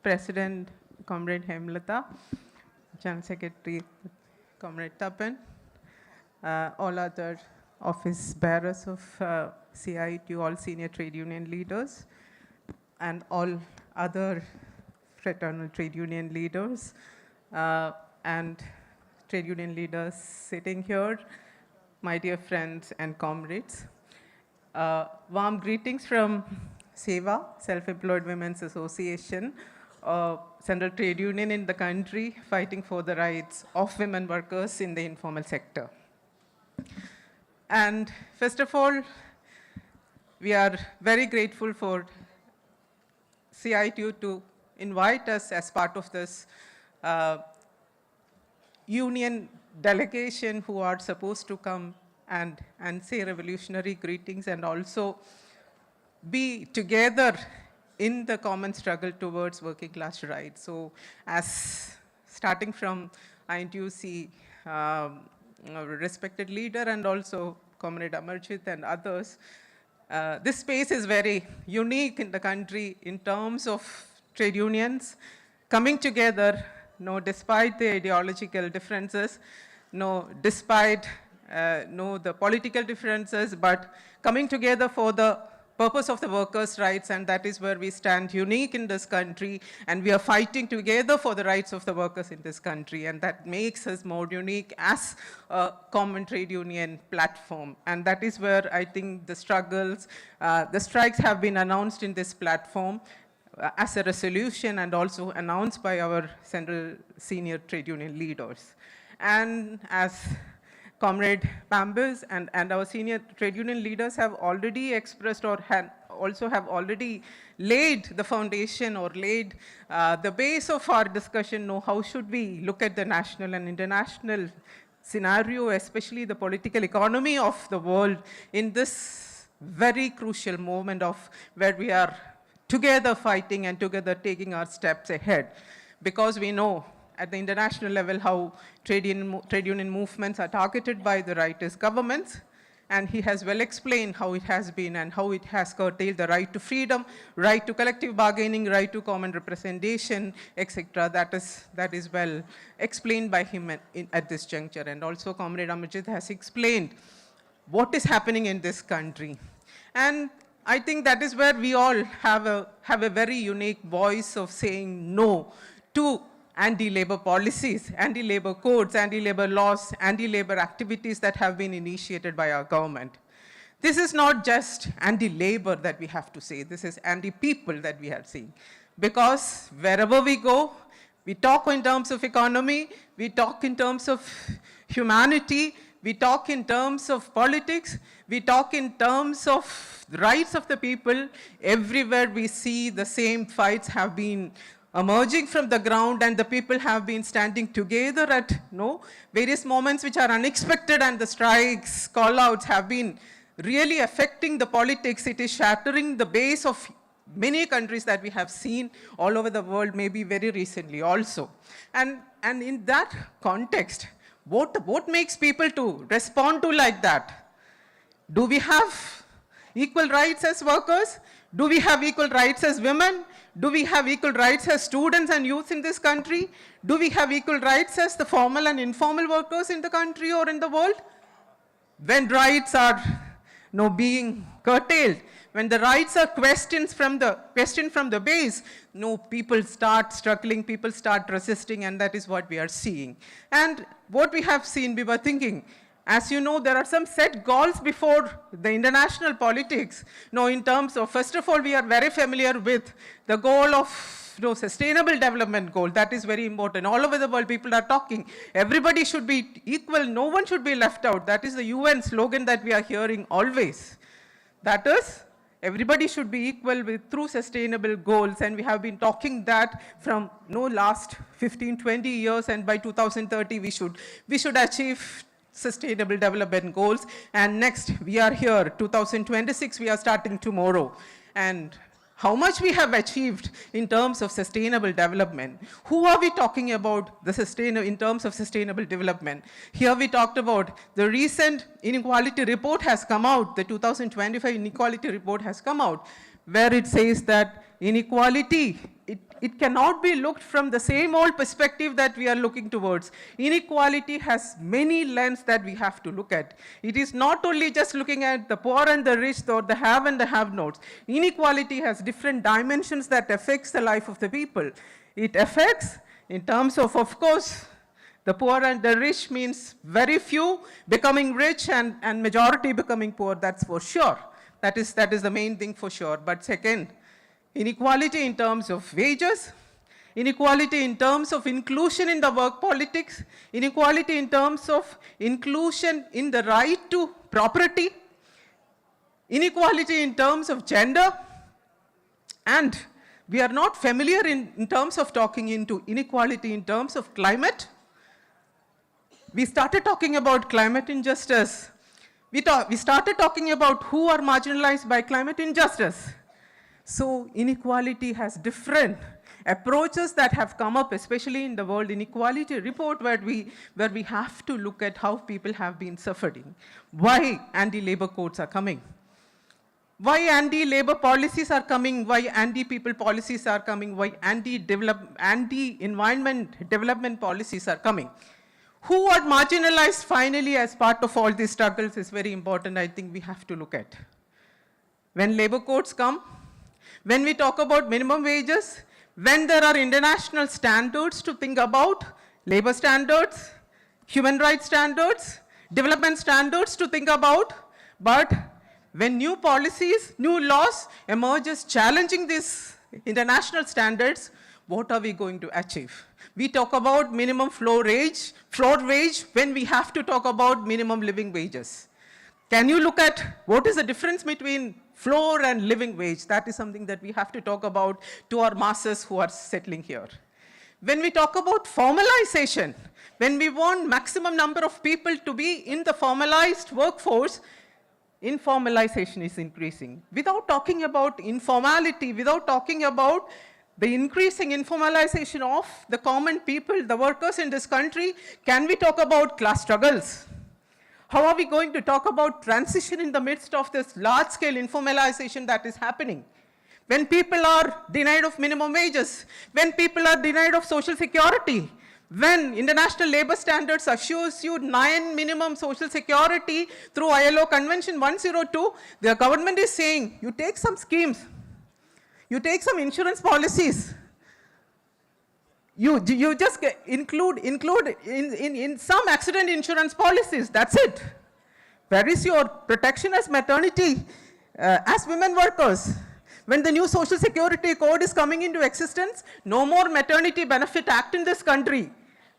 President, Comrade Hemlata, General Secretary, Comrade Tapan, all other office bearers of CITU, all senior trade union leaders, and all other fraternal trade union leaders, and trade union leaders sitting here, my dear friends and comrades. Warm greetings from SEWA, Self-Employed Women's Association, central trade union in the country fighting for the rights of women workers in the informal sector. And first of all, we are very grateful for CITU to invite us as part of this union delegation who are supposed to come and say revolutionary greetings and also be together in the common struggle towards working class rights. So as starting from INTUC respected leader and also Comrade Amarjit and others, this space is very unique in the country in terms of trade unions coming together, despite the ideological differences, despite the political differences, but coming together for the purpose of the workers' rights, and that is where we stand unique in this country, and we are fighting together for the rights of the workers in this country, and that makes us more unique as a common trade union platform. And that is where I think the struggles, the strikes have been announced in this platform as a resolution and also announced by our central senior trade union leaders. And as Comrade Pambis and our senior trade union leaders have already expressed or also have already laid the foundation or laid the base of our discussion, how should we look at the national and international scenario, especially the political economy of the world in this very crucial moment of where we are together fighting and together taking our steps ahead. Because we know at the international level how trade union movements are targeted by the rightist governments, and he has well explained how it has been and how it has curtailed the right to freedom, right to collective bargaining, right to common representation, etc. That is well explained by him at this juncture. And also Comrade Amarjit has explained what is happening in this country. And I think that is where we all have a very unique voice of saying no to anti-labor policies, anti-labor codes, anti-labor laws, anti-labor activities that have been initiated by our government. This is not just anti-labor that we have to say, this is anti-people that we are saying. Because wherever we go, we talk in terms of economy, we talk in terms of humanity, we talk in terms of politics, we talk in terms of the rights of the people. Everywhere we see the same fights have been emerging from the ground, and the people have been standing together at various moments which are unexpected, and the strikes, call-outs have been really affecting the politics. It is shattering the base of many countries that we have seen all over the world, maybe very recently also. And in that context, what makes people to respond to like that? Do we have equal rights as workers? Do we have equal rights as women? Do we have equal rights as students and youth in this country? Do we have equal rights as the formal and informal workers in the country or in the world? When rights are being curtailed, when the rights are questioned from the base, people start struggling, people start resisting, and that is what we are seeing. And what we have seen, we were thinking, as you know, there are some set goals before the international politics. In terms of, first of all, we are very familiar with the goal of sustainable development goal. That is very important. All over the world, people are talking. Everybody should be equal. No one should be left out. That is the UN slogan that we are hearing always. That is, everybody should be equal through sustainable goals. And we have been talking that from last 15, 20 years. And by 2030, we should achieve sustainable development goals. And next, we are here, 2026, we are starting tomorrow. And how much we have achieved in terms of sustainable development. Who are we talking about in terms of sustainable development? Here we talked about the recent inequality report has come out, the 2025 inequality report has come out. where it says that inequality, it cannot be looked from the same old perspective that we are looking towards. Inequality has many lenses that we have to look at. It is not only just looking at the poor and the rich or the have and the have-nots. Inequality has different dimensions that affects the life of the people. It affects in terms of course, the poor and the rich means very few becoming rich and majority becoming poor, that's for sure. That is the main thing for sure. But second, inequality in terms of wages, inequality in terms of inclusion in the work politics, inequality in terms of inclusion in the right to property, inequality in terms of gender, and we are not familiar in terms of talking into inequality in terms of climate. We started talking about climate injustice. We started talking about who are marginalized by climate injustice. So inequality has different approaches that have come up, especially in the World Inequality Report, where we have to look at how people have been suffering, why anti-labor codes are coming, why anti-labor policies are coming, why anti-people policies are coming, why anti-environment development policies are coming. Who are marginalized finally as part of all these struggles is very important, I think we have to look at. When labor codes come, when we talk about minimum wages, when there are international standards to think about, labor standards, human rights standards, development standards to think about, but when new policies, new laws emerges challenging these international standards, what are we going to achieve? We talk about minimum floor wage when we have to talk about minimum living wages. Can you look at what is the difference between floor and living wage? That is something that we have to talk about to our masses who are settling here. When we talk about formalization, when we want maximum number of people to be in the formalized workforce, informalization is increasing. Without talking about informality, without talking about the increasing informalization of the common people, the workers in this country, can we talk about class struggles? How are we going to talk about transition in the midst of this large-scale informalization that is happening? When people are denied of minimum wages, when people are denied of social security, when international labor standards assures you 9 minimum social security through ILO Convention 102, the government is saying, you take some schemes, you take some insurance policies, you just include in some accident insurance policies, that's it. Where is your protection as maternity, as women workers? When the new Social Security Code is coming into existence, no more Maternity Benefit Act in this country.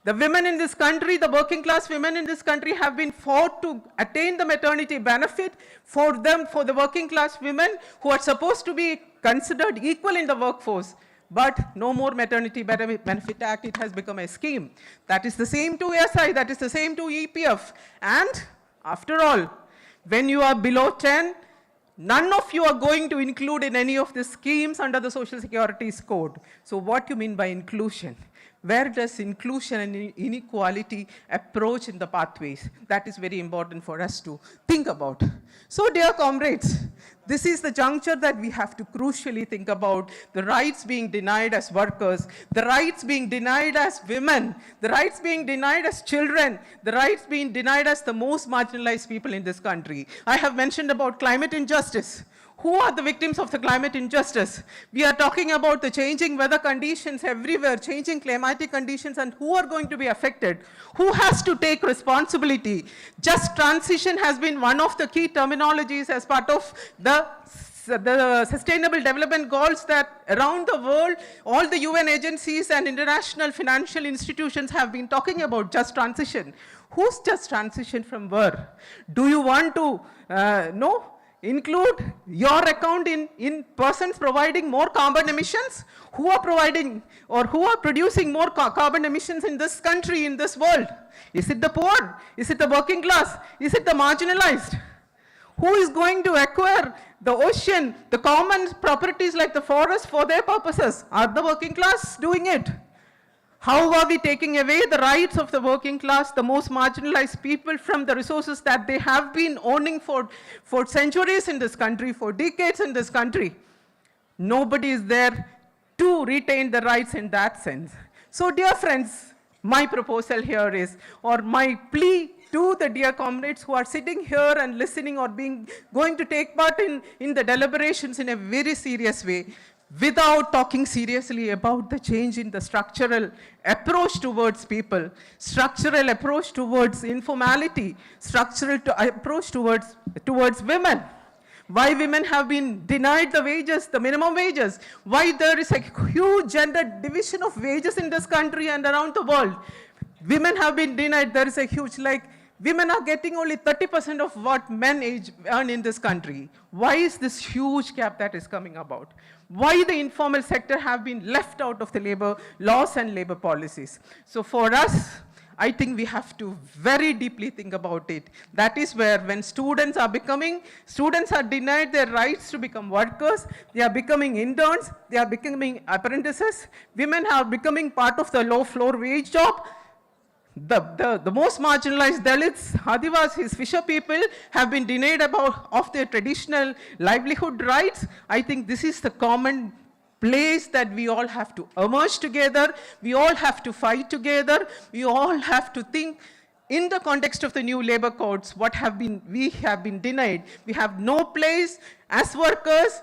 The women in this country, the working class women in this country have been fought to attain the maternity benefit for them, for the working class women who are supposed to be considered equal in the workforce. But no more Maternity Benefit Act, it has become a scheme. That is the same to SI, that is the same to EPF. And after all, when you are below 10, none of you are going to include in any of the schemes under the Social Security Code. So what do you mean by inclusion? Where does inclusion and inequality approach in the pathways? That is very important for us to think about. So dear comrades, this is the juncture that we have to crucially think about the rights being denied as workers, the rights being denied as women, the rights being denied as children, the rights being denied as the most marginalized people in this country. I have mentioned about climate injustice. Who are the victims of the climate injustice? We are talking about the changing weather conditions everywhere, changing climatic conditions, and who are going to be affected? Who has to take responsibility? Just transition has been one of the key terminologies as part of the Sustainable Development Goals that around the world, all the UN agencies and international financial institutions have been talking about just transition. Who's just transition from where? Do you want to include your account in persons providing more carbon emissions? Who are providing or who are producing more carbon emissions in this country, in this world? Is it the poor? Is it the working class? Is it the marginalized? Who is going to acquire the ocean, the common properties like the forest for their purposes? Are the working class doing it? How are we taking away the rights of the working class, the most marginalized people, from the resources that they have been owning for centuries in this country, for decades in this country? Nobody is there to retain the rights in that sense. So dear friends, my proposal here is, or my plea to the dear comrades who are sitting here and listening or going to take part in the deliberations in a very serious way, without talking seriously about the change in the structural approach towards people, structural approach towards informality, structural approach towards women. Why women have been denied the wages, the minimum wages, why there is a huge gender division of wages in this country and around the world. Women have been denied, there is a huge, like, women are getting only 30% of what men earn in this country. Why is this huge gap that is coming about? Why the informal sector have been left out of the labor laws and labor policies? So for us, I think we have to very deeply think about it. That is where when students are denied their rights to become workers, they are becoming interns, they are becoming apprentices, women are becoming part of the low floor wage job. The most marginalized Dalits, Adivasis, fisher people have been denied of their traditional livelihood rights. I think this is the common place that we all have to emerge together, we all have to fight together, we all have to think in the context of the new labor codes, we have been denied. We have no place as workers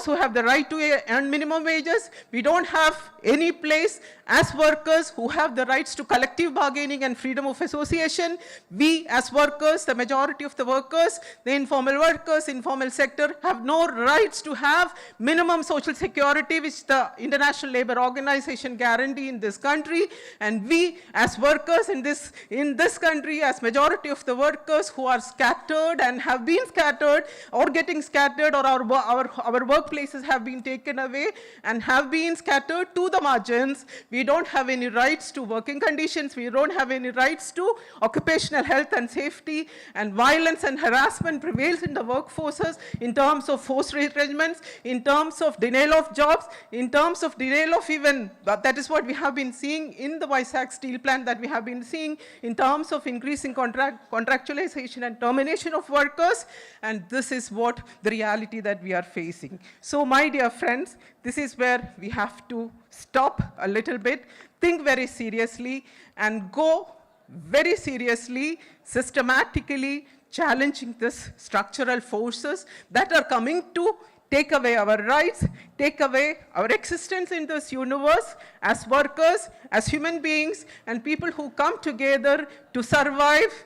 who have the right to earn minimum wages. We don't have any place as workers who have the rights to collective bargaining and freedom of association. We as workers, the majority of the workers, the informal workers, informal sector, have no rights to have minimum social security which the International Labour Organization guarantee in this country. And we as workers in this country, as majority of the workers who are scattered and have been scattered or getting scattered, or our workplaces have been taken away and have been scattered to the margins. We don't have any rights to working conditions. We don't have any rights to occupational health and safety, and violence and harassment prevails in the workforces in terms of forced retrenchments, in terms of denial of jobs, in terms of denial of even, that is what we have been seeing in the Vizag steel plant, that we have been seeing in terms of increasing contractualization and termination of workers, and this is what the reality that we are facing. So my dear friends, this is where we have to stop a little bit, think very seriously, and go very seriously, systematically challenging these structural forces that are coming to take away our rights, take away our existence in this universe as workers, as human beings, and people who come together to survive,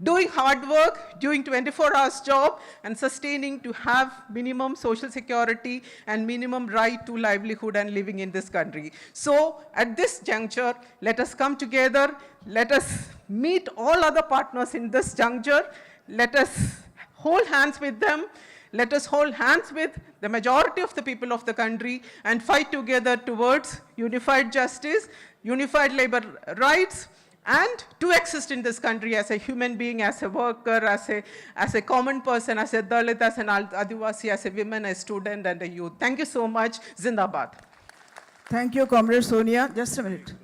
doing hard work, doing 24 hours job, and sustaining to have minimum social security and minimum right to livelihood and living in this country. So at this juncture, let us come together, let us meet all other partners in this juncture, let us hold hands with them, let us hold hands with the majority of the people of the country and fight together towards unified justice, unified labor rights, and to exist in this country as a human being, as a worker, as a common person, as a Dalit, as an Adivasi, as a woman, a student, and a youth. Thank you so much. Zindabad. Thank you, Comrade Sonia. Just a minute.